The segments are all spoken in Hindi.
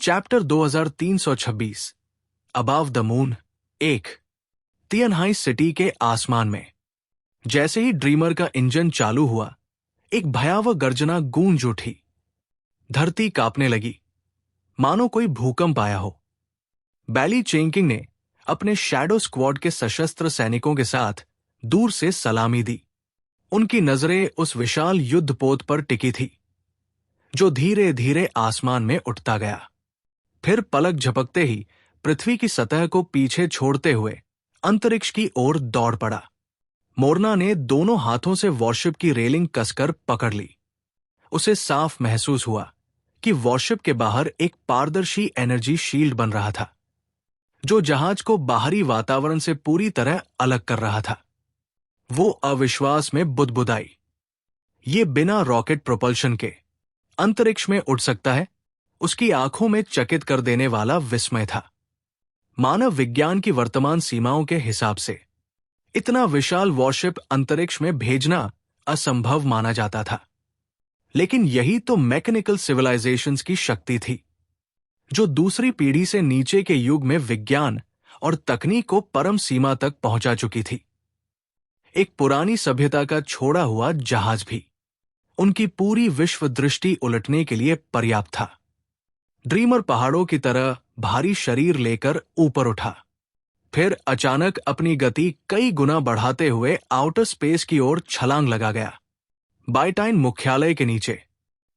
Chapter 2326 above the moon. 1 Tianhai city के आसमान में जैसे ही ड्रीमर का इंजन चालू हुआ, एक भयावह गर्जना गूंज उठी। धरती कांपने लगी, मानो कोई भूकंप आया हो। बैली चेंकिंग ने अपने शैडो स्क्वाड के सशस्त्र सैनिकों के साथ दूर से सलामी दी। उनकी नजरें उस विशाल युद्धपोत पर टिकी थी, जो धीरे धीरे आसमान में उठता गया। फिर पलक झपकते ही पृथ्वी की सतह को पीछे छोड़ते हुए अंतरिक्ष की ओर दौड़ पड़ा। मोरना ने दोनों हाथों से वॉरशिप की रेलिंग कसकर पकड़ ली। उसे साफ महसूस हुआ कि वॉरशिप के बाहर एक पारदर्शी एनर्जी शील्ड बन रहा था, जो जहाज को बाहरी वातावरण से पूरी तरह अलग कर रहा था। वो अविश्वास में बुदबुदाई। ये बिना रॉकेट प्रोपल्शन के अंतरिक्ष में उड़ सकता है? उसकी आंखों में चकित कर देने वाला विस्मय था। मानव विज्ञान की वर्तमान सीमाओं के हिसाब से इतना विशाल वॉरशिप अंतरिक्ष में भेजना असंभव माना जाता था। लेकिन यही तो मैकेनिकल सिविलाइजेशंस की शक्ति थी, जो दूसरी पीढ़ी से नीचे के युग में विज्ञान और तकनीक को परम सीमा तक पहुंचा चुकी थी। एक पुरानी सभ्यता का छोड़ा हुआ जहाज भी उनकी पूरी विश्व दृष्टि उलटने के लिए पर्याप्त था। ड्रीमर पहाड़ों की तरह भारी शरीर लेकर ऊपर उठा, फिर अचानक अपनी गति कई गुना बढ़ाते हुए आउटर स्पेस की ओर छलांग लगा गया। बाइटाइन मुख्यालय के नीचे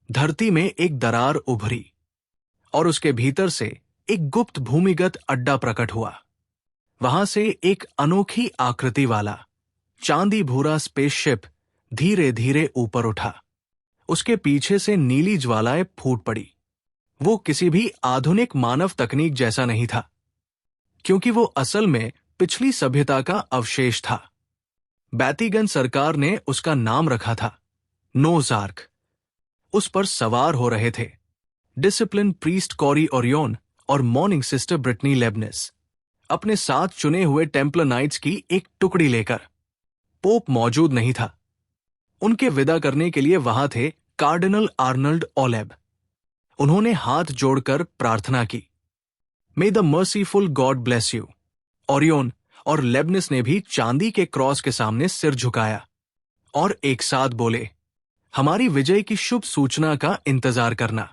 धरती में एक दरार उभरी और उसके भीतर से एक गुप्त भूमिगत अड्डा प्रकट हुआ। वहां से एक अनोखी आकृति वाला चांदी भूरा स्पेसशिप धीरे धीरे ऊपर उठा। उसके पीछे से नीली ज्वालाएं फूट पड़ी। वो किसी भी आधुनिक मानव तकनीक जैसा नहीं था, क्योंकि वो असल में पिछली सभ्यता का अवशेष था। बैतीगन सरकार ने उसका नाम रखा था नोज़ आर्क। उस पर सवार हो रहे थे डिसिप्लिन प्रीस्ट कॉरी ओरियन और मॉर्निंग सिस्टर ब्रिटनी लेबनिस, अपने साथ चुने हुए टेम्पलर नाइट्स की एक टुकड़ी लेकर। पोप मौजूद नहीं था। उनके विदा करने के लिए वहां थे कार्डिनल आर्नल्ड ओलेब। उन्होंने हाथ जोड़कर प्रार्थना की, मे the merciful God bless you. Orion और लेबनिस ने भी चांदी के क्रॉस के सामने सिर झुकाया और एक साथ बोले, हमारी विजय की शुभ सूचना का इंतजार करना।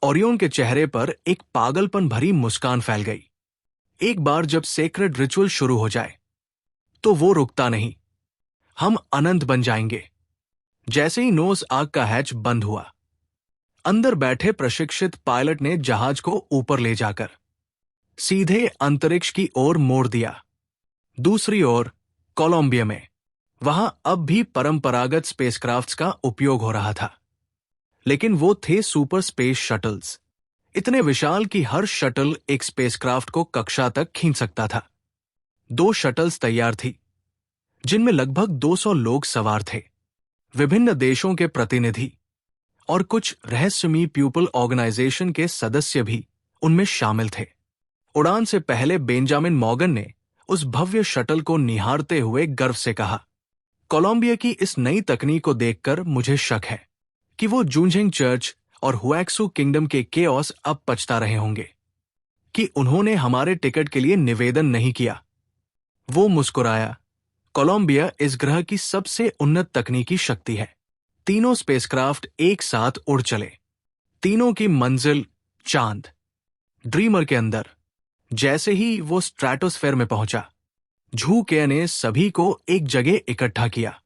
ओरियन के चेहरे पर एक पागलपन भरी मुस्कान फैल गई। एक बार जब सेक्रेड रिचुअल शुरू हो जाए तो वो रुकता नहीं। हम अनंत बन जाएंगे। जैसे ही नोज़ आर्क का हैच बंद हुआ, अंदर बैठे प्रशिक्षित पायलट ने जहाज को ऊपर ले जाकर सीधे अंतरिक्ष की ओर मोड़ दिया। दूसरी ओर कोलंबिया में वहां अब भी परंपरागत स्पेसक्राफ्ट्स का उपयोग हो रहा था, लेकिन वो थे सुपर स्पेस शटल्स, इतने विशाल कि हर शटल एक स्पेसक्राफ्ट को कक्षा तक खींच सकता था। 2 शटल्स तैयार थी, जिनमें लगभग 200 लोग सवार थे। विभिन्न देशों के प्रतिनिधि और कुछ रहस्यमयी पीपल ऑर्गेनाइजेशन के सदस्य भी उनमें शामिल थे। उड़ान से पहले बेंजामिन मॉर्गन ने उस भव्य शटल को निहारते हुए गर्व से कहा, कोलंबिया की इस नई तकनीक को देखकर मुझे शक है कि वो जूंजिंग चर्च और हुएक्सू किंगडम के केओस अब पछता रहे होंगे कि उन्होंने हमारे टिकट के लिए निवेदन नहीं किया। वो मुस्कुराया। कोलंबिया इस ग्रह की सबसे उन्नत तकनीकी शक्ति है। तीनों स्पेसक्राफ्ट एक साथ उड़ चले। तीनों की मंजिल चांद। ड्रीमर के अंदर जैसे ही वो स्ट्रैटोस्फेयर में पहुंचा, झू के ने सभी को एक जगह इकट्ठा किया।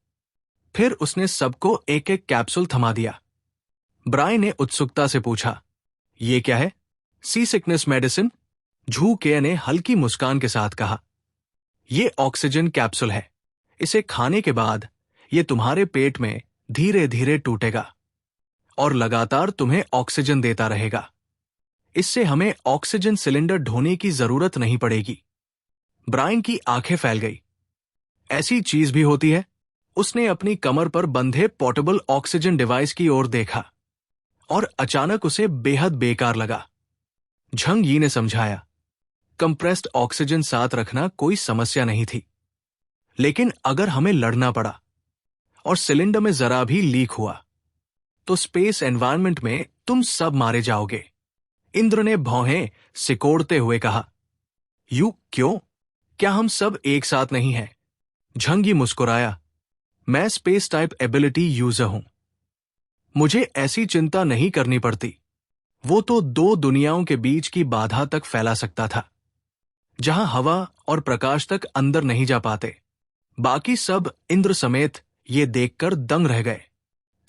फिर उसने सबको एक एक कैप्सूल थमा दिया। ब्रायन ने उत्सुकता से पूछा, ये क्या है? सी सिकनेस मेडिसिन? झू के ने हल्की मुस्कान के साथ कहा, ये ऑक्सीजन कैप्सूल है। इसे खाने के बाद ये तुम्हारे पेट में धीरे धीरे टूटेगा और लगातार तुम्हें ऑक्सीजन देता रहेगा। इससे हमें ऑक्सीजन सिलेंडर ढोने की जरूरत नहीं पड़ेगी। ब्रायन की आंखें फैल गई। ऐसी चीज भी होती है? उसने अपनी कमर पर बंधे पोर्टेबल ऑक्सीजन डिवाइस की ओर देखा और अचानक उसे बेहद बेकार लगा। झंग यी ने समझाया, कंप्रेस्ड ऑक्सीजन साथ रखना कोई समस्या नहीं थी, लेकिन अगर हमें लड़ना पड़ा और सिलेंडर में जरा भी लीक हुआ तो स्पेस एनवायरनमेंट में तुम सब मारे जाओगे। इंद्र ने भौहें सिकोड़ते हुए कहा। यू क्यों? क्या हम सब एक साथ नहीं हैं? झंगी मुस्कुराया। मैं स्पेस टाइप एबिलिटी यूजर हूं। मुझे ऐसी चिंता नहीं करनी पड़ती। वो तो दो दुनियाओं के बीच की बाधा तक फैला सकता था, जहां हवा और प्रकाश तक अंदर नहीं जा पाते। बाकी सब, इंद्र समेत, ये देखकर दंग रह गए।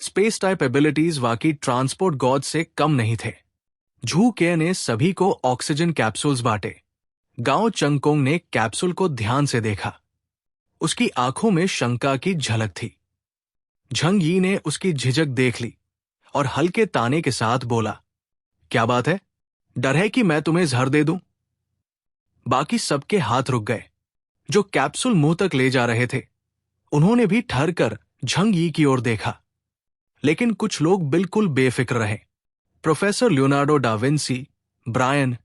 स्पेस टाइप एबिलिटीज वाकई ट्रांसपोर्ट गॉड से कम नहीं थे। झू के ने सभी को ऑक्सीजन कैप्सूल्स बांटे। गांव चंगकोंग ने कैप्सूल को ध्यान से देखा। उसकी आंखों में शंका की झलक थी। झंग यी ने उसकी झिझक देख ली और हल्के ताने के साथ बोला, क्या बात है? डर है कि मैं तुम्हें जहर दे दूं? बाकी सबके हाथ रुक गए। जो कैप्सूल मुंह तक ले जा रहे थे, उन्होंने भी ठहर कर झंग यी की ओर देखा। लेकिन कुछ लोग बिल्कुल बेफिक्र रहे। Professor Leonardo da Vinci, Brian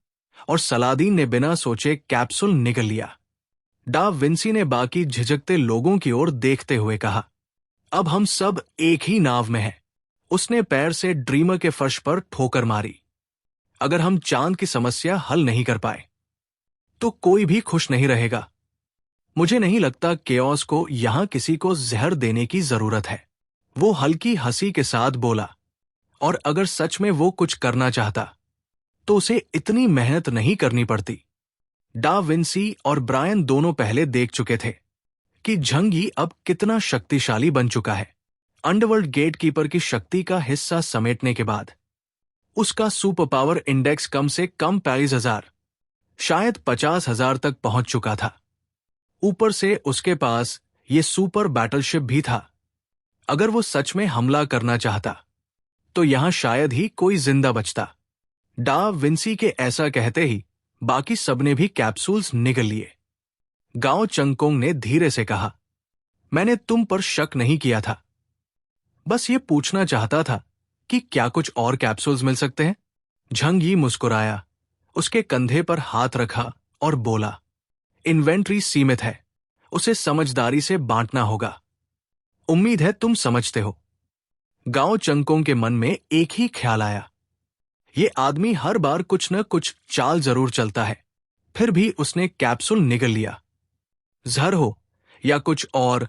और सलादीन ने बिना सोचे कैप्सूल निगल लिया। डा विंसी ने बाकी झिझकते लोगों की ओर देखते हुए कहा, अब हम सब एक ही नाव में हैं। उसने पैर से ड्रीमर के फर्श पर ठोकर मारी। अगर हम चांद की समस्या हल नहीं कर पाए, तो कोई भी खुश नहीं रहेगा। मुझे नहीं लगता केओस को यहां किसी को जहर देने की जरूरत है। वो हल्की हंसी के साथ बोला, और अगर सच में वो कुछ करना चाहता, तो उसे इतनी मेहनत नहीं करनी पड़ती। डा विंसी और ब्रायन दोनों पहले देख चुके थे कि झंगी अब कितना शक्तिशाली बन चुका है। अंडरवर्ल्ड गेटकीपर की शक्ति का हिस्सा समेटने के बाद उसका सुपर पावर इंडेक्स कम से कम 42,000, शायद 50,000 तक पहुंच चुका था। ऊपर से उसके पास ये सुपर बैटलशिप भी था। अगर वो सच में हमला करना चाहता, तो यहां शायद ही कोई जिंदा बचता। डा विंसी के ऐसा कहते ही बाकी सबने भी कैप्सूल्स निगल लिए। गांव चंगकोंग ने धीरे से कहा, मैंने तुम पर शक नहीं किया था। बस ये पूछना चाहता था कि क्या कुछ और कैप्सूल्स मिल सकते हैं? झंग यी मुस्कुराया, उसके कंधे पर हाथ रखा और बोला, इन्वेंट्री सीमित है, उसे समझदारी से बांटना होगा। उम्मीद है तुम समझते हो। गांव चंगकोंग के मन में एक ही ख्याल आया, ये आदमी हर बार कुछ न कुछ चाल जरूर चलता है। फिर भी उसने कैप्सूल निगल लिया। जहर हो या कुछ और,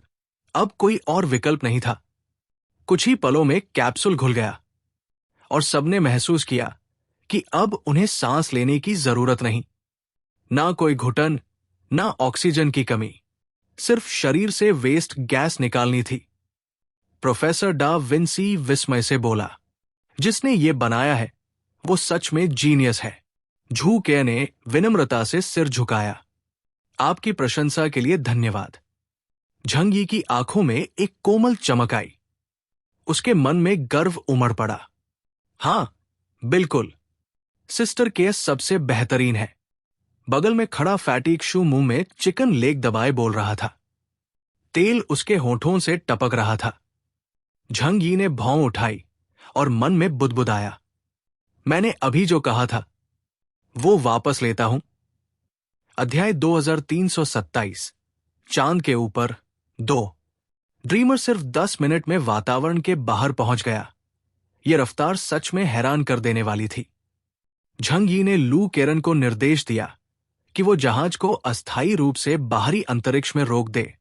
अब कोई और विकल्प नहीं था। कुछ ही पलों में कैप्सूल घुल गया और सबने महसूस किया कि अब उन्हें सांस लेने की जरूरत नहीं। ना कोई घुटन, ना ऑक्सीजन की कमी, सिर्फ शरीर से वेस्ट गैस निकालनी थी। प्रोफेसर डा विंसी विस्मय से बोला, जिसने ये बनाया है वो सच में जीनियस है। झू के ने विनम्रता से सिर झुकाया। आपकी प्रशंसा के लिए धन्यवाद। झंग यी की आंखों में एक कोमल चमक आई। उसके मन में गर्व उमड़ पड़ा। हां, बिल्कुल, सिस्टर केस सबसे बेहतरीन है। बगल में खड़ा फैटिक मुंह में चिकन लेग दबाए बोल रहा था। तेल उसके होठों से टपक रहा था। झंग यी ने भौं उठाई और मन में बुदबुदाया, मैंने अभी जो कहा था वो वापस लेता हूं। अध्याय 2327, चांद के ऊपर 2। ड्रीमर सिर्फ 10 मिनट में वातावरण के बाहर पहुंच गया। यह रफ्तार सच में हैरान कर देने वाली थी। झंग यी ने लू केरन को निर्देश दिया कि वो जहाज को अस्थायी रूप से बाहरी अंतरिक्ष में रोक दे,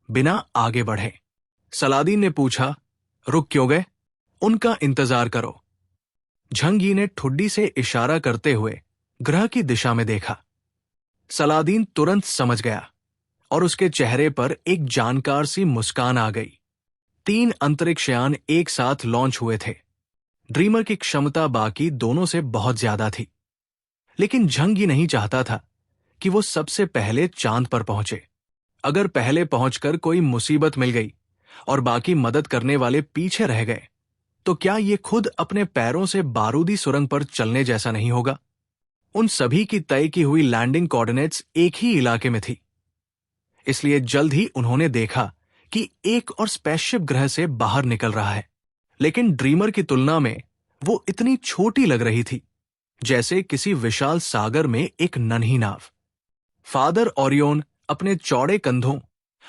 बिना आगे बढ़े। सलादीन ने पूछा, रुक क्यों गए? उनका इंतजार करो। झंग यी ने ठुड्डी से इशारा करते हुए ग्रह की दिशा में देखा। सलादीन तुरंत समझ गया और उसके चेहरे पर एक जानकार सी मुस्कान आ गई। 3 अंतरिक्षयान एक साथ लॉन्च हुए थे। ड्रीमर की क्षमता बाकी दोनों से बहुत ज्यादा थी, लेकिन झंग यी नहीं चाहता था कि वो सबसे पहले चांद पर पहुंचे। अगर पहले पहुंचकर कोई मुसीबत मिल गई और बाकी मदद करने वाले पीछे रह गए, तो क्या ये खुद अपने पैरों से बारूदी सुरंग पर चलने जैसा नहीं होगा? उन सभी की तय की हुई लैंडिंग कोऑर्डिनेट्स एक ही इलाके में थी। इसलिए जल्द ही उन्होंने देखा कि एक और स्पेसशिप ग्रह से बाहर निकल रहा है। लेकिन ड्रीमर की तुलना में वो इतनी छोटी लग रही थी, जैसे किसी विशाल सागर में एक नन्ही नाव। फादर ओरियन अपने चौड़े कंधों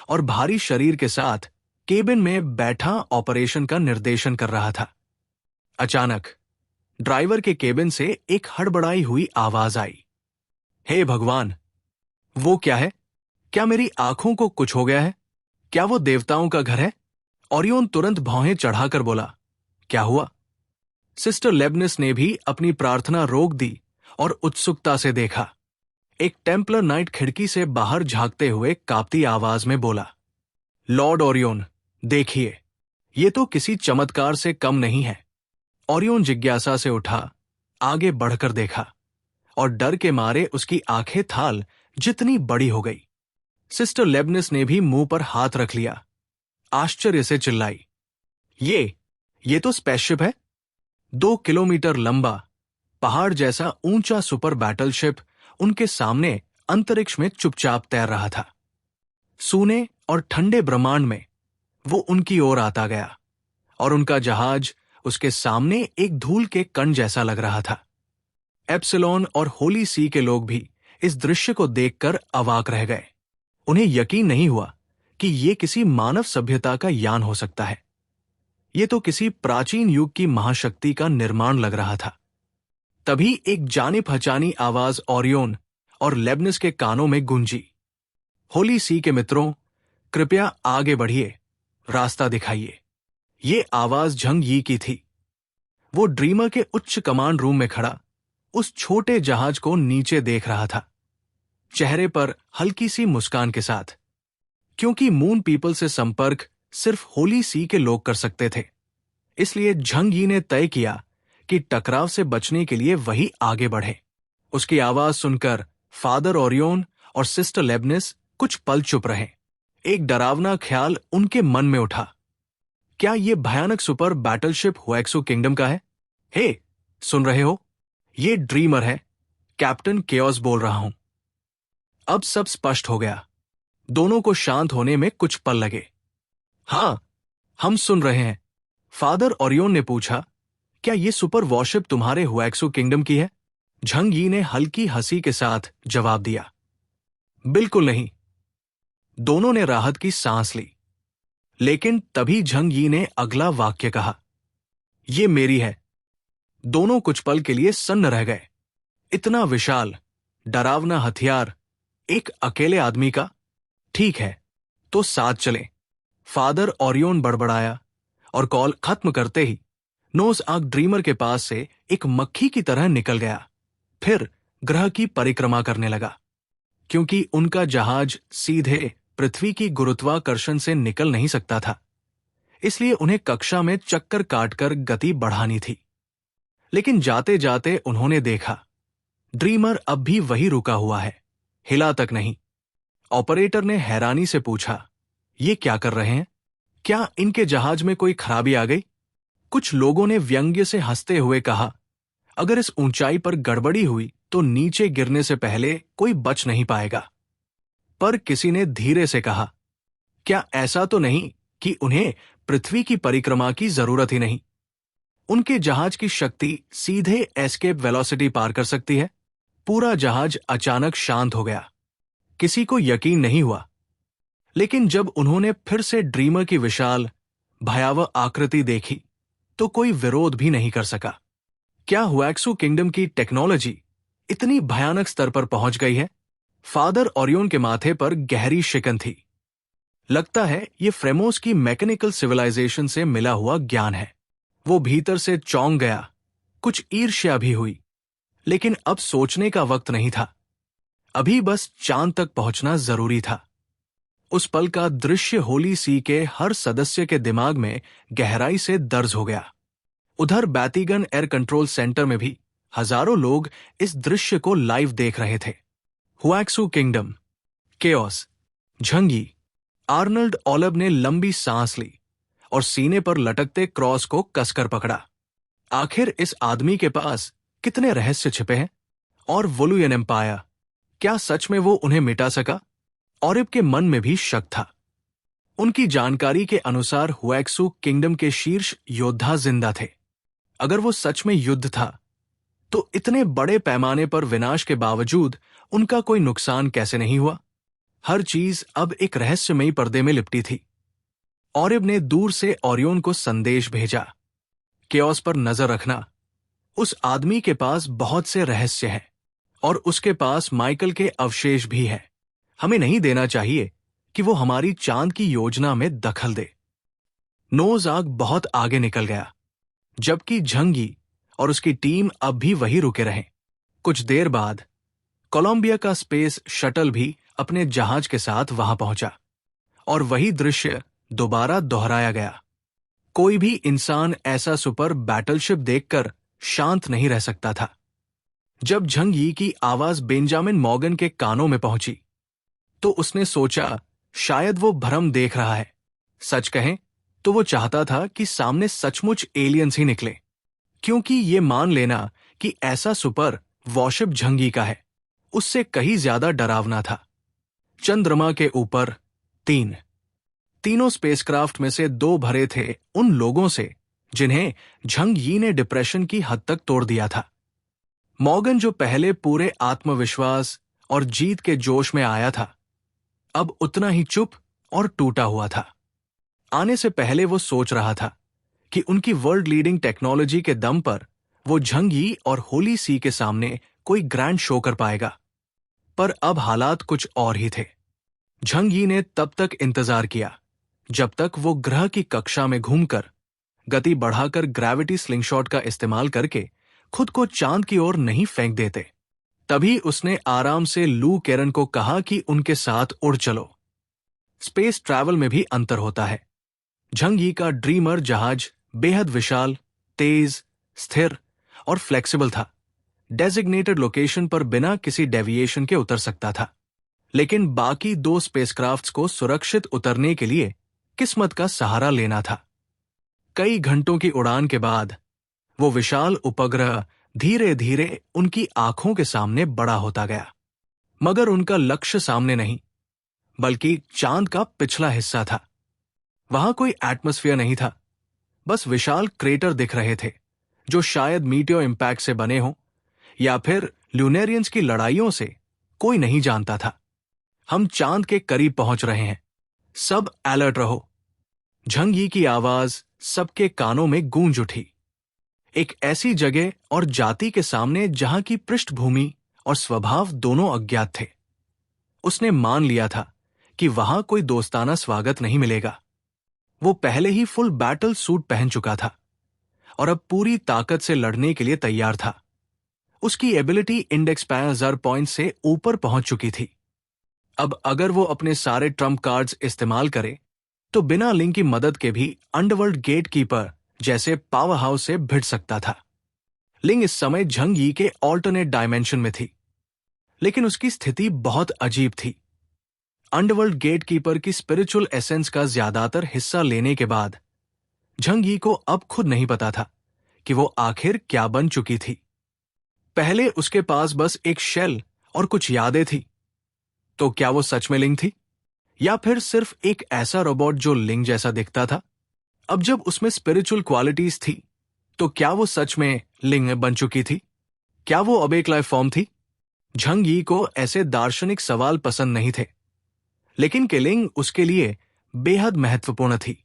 और भारी शरीर के साथ केबिन में बैठा ऑपरेशन का निर्देशन कर रहा था। अचानक ड्राइवर के केबिन से एक हड़बड़ाई हुई आवाज आई। हे भगवान, वो क्या है? क्या मेरी आंखों को कुछ हो गया है? क्या वो देवताओं का घर है? ओरियन तुरंत भौहें चढ़ाकर बोला, क्या हुआ? सिस्टर लेबनिस ने भी अपनी प्रार्थना रोक दी और उत्सुकता से देखा। एक टेम्पलर नाइट खिड़की से बाहर झांकते हुए कांपती आवाज में बोला, लॉर्ड ओरियन, देखिए, ये तो किसी चमत्कार से कम नहीं है। ओरियन जिज्ञासा से उठा, आगे बढ़कर देखा, और डर के मारे उसकी आंखें थाल जितनी बड़ी हो गई। सिस्टर लेबनिस ने भी मुंह पर हाथ रख लिया, आश्चर्य से चिल्लाई, ये तो स्पेसशिप है। 2 किलोमीटर लंबा, पहाड़ जैसा ऊंचा सुपर बैटलशिप उनके सामने अंतरिक्ष में चुपचाप तैर रहा था। सूने और ठंडे ब्रह्मांड में वो उनकी ओर आता गया, और उनका जहाज उसके सामने एक धूल के कण जैसा लग रहा था। एप्सिलॉन और होली सी के लोग भी इस दृश्य को देखकर अवाक रह गए। उन्हें यकीन नहीं हुआ कि ये किसी मानव सभ्यता का यान हो सकता है। ये तो किसी प्राचीन युग की महाशक्ति का निर्माण लग रहा था। तभी एक जानी पहचानी आवाज ओरियन और लेबनिस के कानों में गूंजी, होली सी के मित्रों, कृपया आगे बढ़िए, रास्ता दिखाइए। ये आवाज झंग यी की थी। वो ड्रीमर के उच्च कमांड रूम में खड़ा उस छोटे जहाज को नीचे देख रहा था, चेहरे पर हल्की सी मुस्कान के साथ, क्योंकि मून पीपल से संपर्क सिर्फ होली सी के लोग कर सकते थे। इसलिए झंग यी ने तय किया कि टकराव से बचने के लिए वही आगे बढ़े। उसकी आवाज सुनकर फादर ओरियन और सिस्टर लेबनिस कुछ पल चुप रहे। एक डरावना ख्याल उनके मन में उठा, क्या ये भयानक सुपर बैटलशिप हुएक्सो किंगडम का है? हे, सुन रहे हो? ये ड्रीमर है, कैप्टन केओस बोल रहा हूं। अब सब स्पष्ट हो गया। दोनों को शांत होने में कुछ पल लगे। हां, हम सुन रहे हैं। फादर ओरियन ने पूछा, क्या ये सुपर वॉरशिप तुम्हारे हुएक्सो किंगडम की है? झंग यी ने हल्की हंसी के साथ जवाब दिया, बिल्कुल नहीं। दोनों ने राहत की सांस ली। लेकिन तभी झंग यी ने अगला वाक्य कहा, ये मेरी है। दोनों कुछ पल के लिए सन्न रह गए। इतना विशाल, डरावना हथियार एक अकेले आदमी का? ठीक है, तो साथ चलें। फादर ओरियन बड़बड़ाया, और कॉल खत्म करते ही नोज आर्क ड्रीमर के पास से एक मक्खी की तरह निकल गया। फिर ग्रह की परिक्रमा करने लगा। क्योंकि उनका जहाज सीधे पृथ्वी की गुरुत्वाकर्षण से निकल नहीं सकता था, इसलिए उन्हें कक्षा में चक्कर काटकर गति बढ़ानी थी। लेकिन जाते जाते उन्होंने देखा, ड्रीमर अब भी वही रुका हुआ है, हिला तक नहीं। ऑपरेटर ने हैरानी से पूछा, ये क्या कर रहे हैं? क्या इनके जहाज में कोई खराबी आ गई? कुछ लोगों ने व्यंग्य से हंसते हुए कहा, अगर इस ऊंचाई पर गड़बड़ी हुई तो नीचे गिरने से पहले कोई बच नहीं पाएगा। पर किसी ने धीरे से कहा, क्या ऐसा तो नहीं कि उन्हें पृथ्वी की परिक्रमा की जरूरत ही नहीं? उनके जहाज की शक्ति सीधे एस्केप वेलोसिटी पार कर सकती है। पूरा जहाज अचानक शांत हो गया। किसी को यकीन नहीं हुआ। लेकिन जब उन्होंने फिर से ड्रीमर की विशाल, भयावह आकृति देखी, तो कोई विरोध भी नहीं कर सका। क्या हुएक्सो किंगडम की टेक्नोलॉजी इतनी भयानक स्तर पर पहुंच गई है? फादर ओरियन के माथे पर गहरी शिकन थी। लगता है ये फ्रेमोस की मैकेनिकल सिविलाइजेशन से मिला हुआ ज्ञान है। वो भीतर से चौंक गया। कुछ ईर्ष्या भी हुई। लेकिन अब सोचने का वक्त नहीं था। अभी बस चांद तक पहुंचना जरूरी था। उस पल का दृश्य होली सी के हर सदस्य के दिमाग में गहराई से दर्ज हो गया। उधर बैतिगन एयर कंट्रोल सेंटर में भी हजारों लोग इस दृश्य को लाइव देख रहे थे। हुएक्सो किंगडम, केओस, झंग यी, आर्नल्ड ओलब ने लंबी सांस ली और सीने पर लटकते क्रॉस को कसकर पकड़ा। आखिर इस आदमी के पास कितने रहस्य छिपे हैं? और वोलुयन एम्पायर, क्या सच में वो उन्हें मिटा सका? ओरिब के मन में भी शक था। उनकी जानकारी के अनुसार हुएक्सो किंगडम के शीर्ष योद्धा जिंदा थे। अगर वो सच में युद्ध था, तो इतने बड़े पैमाने पर विनाश के बावजूद उनका कोई नुकसान कैसे नहीं हुआ? हर चीज अब एक रहस्यमयी पर्दे में लिपटी थी। ओरिब ने दूर से ओरियन को संदेश भेजा, केओस पर नजर रखना, उस आदमी के पास बहुत से रहस्य हैं और उसके पास माइकल के अवशेष भी हैं। हमें नहीं देना चाहिए कि वो हमारी चांद की योजना में दखल दे। नोज आर्क बहुत आगे निकल गया, जबकि झंगी और उसकी टीम अब भी वहीं रुके रहे। कुछ देर बाद कोलंबिया का स्पेस शटल भी अपने जहाज के साथ वहां पहुंचा और वही दृश्य दोबारा दोहराया गया। कोई भी इंसान ऐसा सुपर बैटलशिप देखकर शांत नहीं रह सकता था। जब झंग यी की आवाज बेंजामिन मॉर्गन के कानों में पहुंची तो उसने सोचा शायद वो भ्रम देख रहा है। सच कहें तो वो चाहता था कि सामने सचमुच एलियंस ही निकले, क्योंकि ये मान लेना कि ऐसा सुपर वॉरशिप झंगी का है उससे कहीं ज्यादा डरावना था। चंद्रमा के ऊपर तीनों स्पेसक्राफ्ट में से 2 भरे थे उन लोगों से जिन्हें झंग यी ने डिप्रेशन की हद तक तोड़ दिया था। मॉर्गन, जो पहले पूरे आत्मविश्वास और जीत के जोश में आया था, अब उतना ही चुप और टूटा हुआ था। आने से पहले वो सोच रहा था कि उनकी वर्ल्ड लीडिंग टेक्नोलॉजी के दम पर वो झंग यी और होली सी के सामने कोई ग्रैंड शो कर पाएगा, पर अब हालात कुछ और ही थे। झंग यी ने तब तक इंतजार किया जब तक वो ग्रह की कक्षा में घूमकर गति बढ़ाकर ग्रेविटी स्लिंगशॉट का इस्तेमाल करके खुद को चांद की ओर नहीं फेंक देते। तभी उसने आराम से लू केरन को कहा कि उनके साथ उड़ चलो। स्पेस ट्रैवल में भी अंतर होता है। झंग यी का ड्रीमर जहाज बेहद विशाल, तेज, स्थिर और फ्लेक्सिबल था। डेजिग्नेटेड लोकेशन पर बिना किसी डेविएशन के उतर सकता था, लेकिन बाकी 2 स्पेसक्राफ्ट्स को सुरक्षित उतरने के लिए किस्मत का सहारा लेना था। कई घंटों की उड़ान के बाद वो विशाल उपग्रह धीरे धीरे उनकी आंखों के सामने बड़ा होता गया, मगर उनका लक्ष्य सामने नहीं, बल्कि चांद का पिछला हिस्सा था। वहां कोई एटमॉस्फेयर नहीं था, बस विशाल क्रेटर दिख रहे थे जो शायद मीटियो इम्पैक्ट से बने हों या फिर ल्यूनेरियंस की लड़ाइयों से, कोई नहीं जानता था। हम चांद के करीब पहुंच रहे हैं, सब अलर्ट रहो। झंग यी की आवाज सबके कानों में गूंज उठी, एक ऐसी जगह और जाति के सामने जहां की पृष्ठभूमि और स्वभाव दोनों अज्ञात थे। उसने मान लिया था कि वहां कोई दोस्ताना स्वागत नहीं मिलेगा। वो पहले ही फुल बैटल सूट पहन चुका था और अब पूरी ताकत से लड़ने के लिए तैयार था। उसकी एबिलिटी इंडेक्स 5000 पॉइंट से ऊपर पहुंच चुकी थी। अब अगर वो अपने सारे ट्रम्प कार्ड्स इस्तेमाल करे तो बिना लिंक की मदद के भी अंडरवर्ल्ड गेट कीपर जैसे पावर हाउस से भिड़ सकता था। लिंग इस समय झंग यी के ऑल्टरनेट डायमेंशन में थी, लेकिन उसकी स्थिति बहुत अजीब थी। अंडरवर्ल्ड गेट कीपर की स्पिरिचुअल एसेंस का ज्यादातर हिस्सा लेने के बाद झंग यी को अब खुद नहीं पता था कि वो आखिर क्या बन चुकी थी। पहले उसके पास बस एक शेल और कुछ यादें थी, तो क्या वो सच में लिंग थी या फिर सिर्फ एक ऐसा रोबोट जो लिंग जैसा दिखता था? अब जब उसमें स्पिरिचुअल क्वालिटीज थी तो क्या वो सच में लिंग बन चुकी थी? क्या वो अब एक लाइफ फॉर्म थी? झंग यी को ऐसे दार्शनिक सवाल पसंद नहीं थे, लेकिन किलिंग उसके लिए बेहद महत्वपूर्ण थी।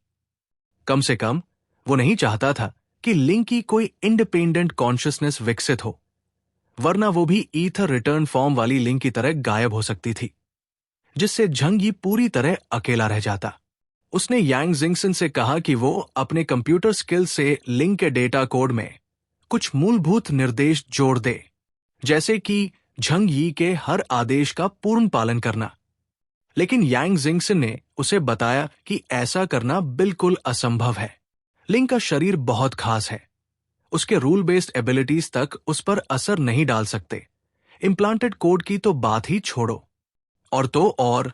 कम से कम वो नहीं चाहता था कि लिंग की कोई इंडिपेंडेंट कॉन्शियसनेस विकसित हो, वरना वो भी ईथर रिटर्न फॉर्म वाली लिंग की तरह गायब हो सकती थी, जिससे झंग यी पूरी तरह अकेला रह जाता। उसने यांग जिंगसन से कहा कि वो अपने कंप्यूटर स्किल से लिंग के डेटा कोड में कुछ मूलभूत निर्देश जोड़ दे, जैसे कि झंग यी के हर आदेश का पूर्ण पालन करना। लेकिन यांग जिंगसन ने उसे बताया कि ऐसा करना बिल्कुल असंभव है। लिंग का शरीर बहुत खास है, उसके रूल बेस्ड एबिलिटीज तक उस पर असर नहीं डाल सकते। इम्प्लांटेड कोड की तो बात ही छोड़ो। और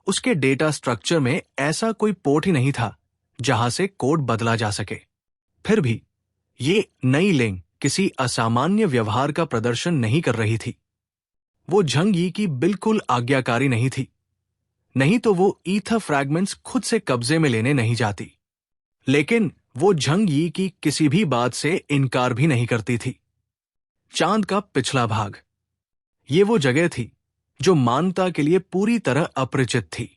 उसके डेटा स्ट्रक्चर में ऐसा कोई पोर्ट ही नहीं था जहां से कोड बदला जा सके। फिर भी ये नई लिंग किसी असामान्य व्यवहार का प्रदर्शन नहीं कर रही थी। वो झंग यी की बिल्कुल आज्ञाकारी नहीं थी, नहीं तो वो ईथर फ्रैगमेंट्स खुद से कब्जे में लेने नहीं जाती। लेकिन वो झंग यी की किसी भी बात से इनकार भी नहीं करती थी। चांद का पिछला भाग, ये वो जगह थी जो मानवता के लिए पूरी तरह अपरिचित थी।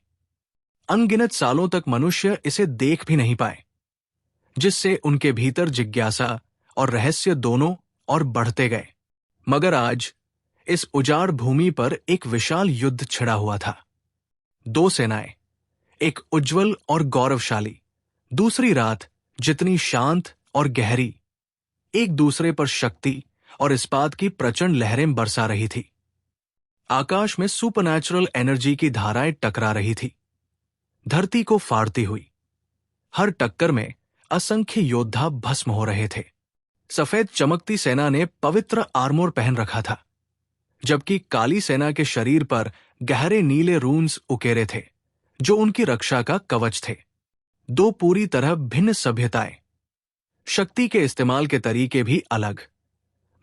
अनगिनत सालों तक मनुष्य इसे देख भी नहीं पाए, जिससे उनके भीतर जिज्ञासा और रहस्य दोनों और बढ़ते गए। मगर आज इस उजाड़ भूमि पर एक विशाल युद्ध छिड़ा हुआ था। दो सेनाएं, एक उज्जवल और गौरवशाली, दूसरी रात जितनी शांत और गहरी, एक दूसरे पर शक्ति और इस्पात की प्रचंड लहरें बरसा रही थी। आकाश में सुपरनैचुरल एनर्जी की धाराएं टकरा रही थी, धरती को फाड़ती हुई। हर टक्कर में असंख्य योद्धा भस्म हो रहे थे। सफेद चमकती सेना ने पवित्र आर्मोर पहन रखा था, जबकि काली सेना के शरीर पर गहरे नीले रून्स उकेरे थे, जो उनकी रक्षा का कवच थे। दो पूरी तरह भिन्न सभ्यताएं, शक्ति के इस्तेमाल के तरीके भी अलग,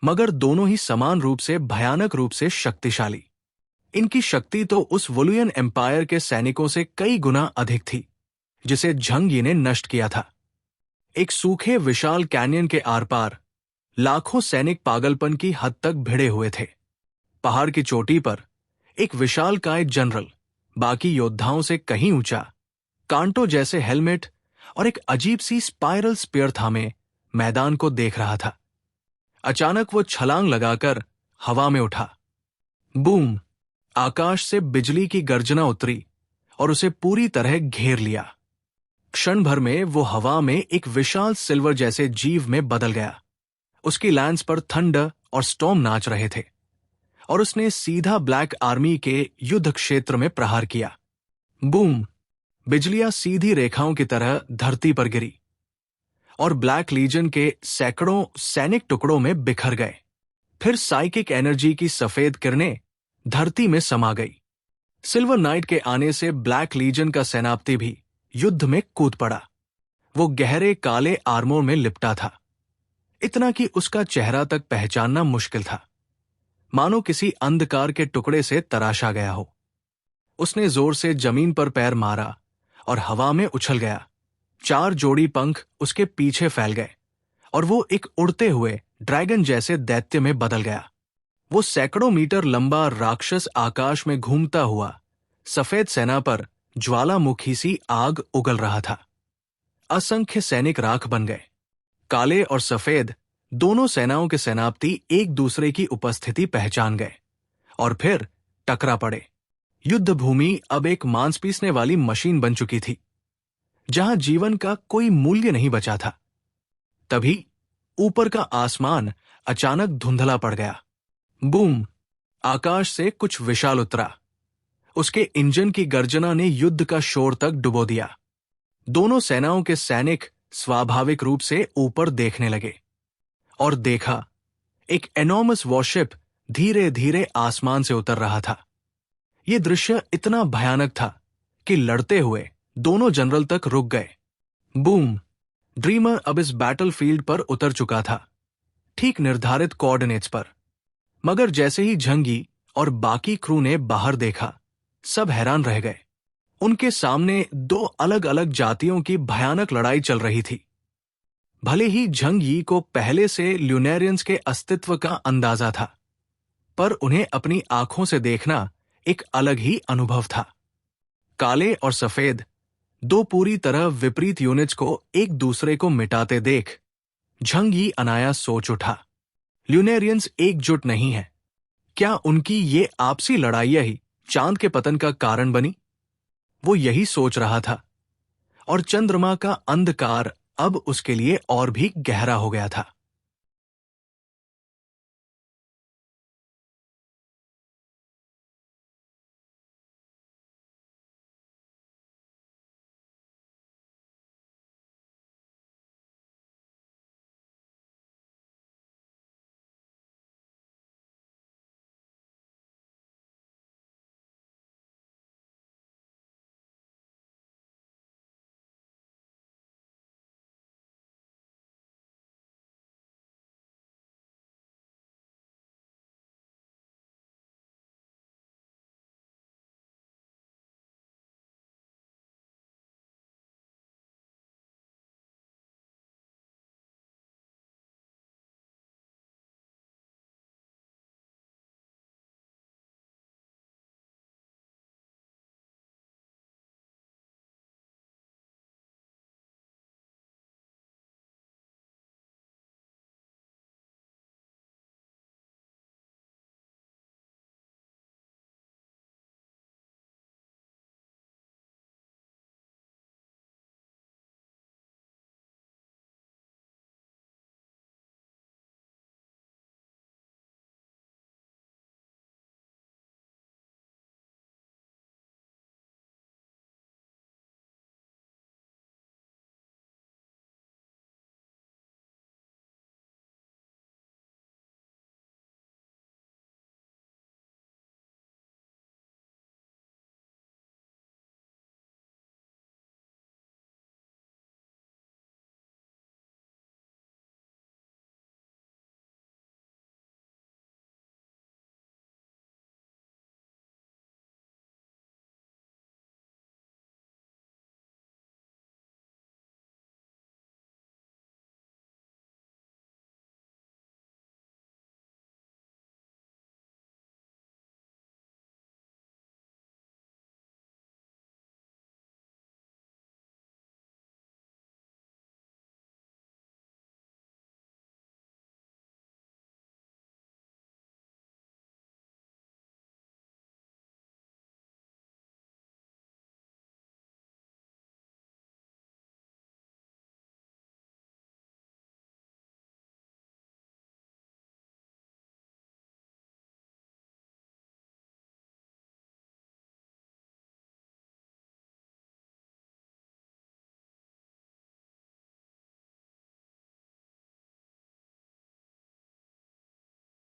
मगर दोनों ही समान रूप से भयानक रूप से शक्तिशाली। इनकी शक्ति तो उस वुलुयन एम्पायर के सैनिकों से कई गुना अधिक थी, जिसे झंग यी ने नष्ट किया था। एक सूखे विशाल कैनियन के आर पार लाखों सैनिक पागलपन की हद तक भिड़े हुए थे। पहाड़ की चोटी पर एक विशालकाय जनरल, बाकी योद्धाओं से कहीं ऊंचा, कांटो जैसे हेलमेट और एक अजीब सी स्पाइरल स्पीयर थामे मैदान को देख रहा था। अचानक वो छलांग लगाकर हवा में उठा। बूम! आकाश से बिजली की गर्जना उतरी और उसे पूरी तरह घेर लिया। क्षण भर में वो हवा में एक विशाल सिल्वर जैसे जीव में बदल गया। उसकी लैंस पर थंडर और स्टॉर्म नाच रहे थे और उसने सीधा ब्लैक आर्मी के युद्ध क्षेत्र में प्रहार किया। बूम! बिजलियां सीधी रेखाओं की तरह धरती पर गिरी और ब्लैक लीजन के सैकड़ों सैनिक टुकड़ों में बिखर गए। फिर साइकिक एनर्जी की सफेद किरणें धरती में समा गई। सिल्वर नाइट के आने से ब्लैक लीजन का सेनापति भी युद्ध में कूद पड़ा। वो गहरे काले आर्मोर में लिपटा था, इतना कि उसका चेहरा तक पहचानना मुश्किल था, मानो किसी अंधकार के टुकड़े से तराशा गया हो। उसने जोर से जमीन पर पैर मारा और हवा में उछल गया। 4 जोड़ी पंख उसके पीछे फैल गए और वो एक उड़ते हुए ड्रैगन जैसे दैत्य में बदल गया। वो सैकड़ों मीटर लंबा राक्षस आकाश में घूमता हुआ सफेद सेना पर ज्वालामुखी सी आग उगल रहा था। असंख्य सैनिक राख बन गए। काले और सफेद दोनों सेनाओं के सेनापति एक दूसरे की उपस्थिति पहचान गए और फिर टकरा पड़े। युद्ध भूमि अब एक मांस पीसने वाली मशीन बन चुकी थी, जहां जीवन का कोई मूल्य नहीं बचा था। तभी ऊपर का आसमान अचानक धुंधला पड़ गया। बूम! आकाश से कुछ विशाल उतरा। उसके इंजन की गर्जना ने युद्ध का शोर तक डुबो दिया। दोनों सेनाओं के सैनिक स्वाभाविक रूप से ऊपर देखने लगे और देखा, एक एनॉर्मस वॉरशिप धीरे धीरे आसमान से उतर रहा था। यह दृश्य इतना भयानक था कि लड़ते हुए दोनों जनरल तक रुक गए। बूम! ड्रीमर अब इस बैटलफील्ड पर उतर चुका था, ठीक निर्धारित कोऑर्डिनेट्स पर। मगर जैसे ही झंग यी और बाकी क्रू ने बाहर देखा, सब हैरान रह गए। उनके सामने 2 अलग अलग जातियों की भयानक लड़ाई चल रही थी। भले ही झंग यी को पहले से ल्यूनेरियंस के अस्तित्व का अंदाजा था, पर उन्हें अपनी आंखों से देखना एक अलग ही अनुभव था। काले और सफेद 2 पूरी तरह विपरीत यूनिट्स को एक दूसरे को मिटाते देख झंग यी अनायास सोच उठा, ल्यूनेरियंस एकजुट नहीं है। क्या उनकी ये आपसी लड़ाइयां ही चांद के पतन का कारण बनी? वो यही सोच रहा था और चंद्रमा का अंधकार अब उसके लिए और भी गहरा हो गया था।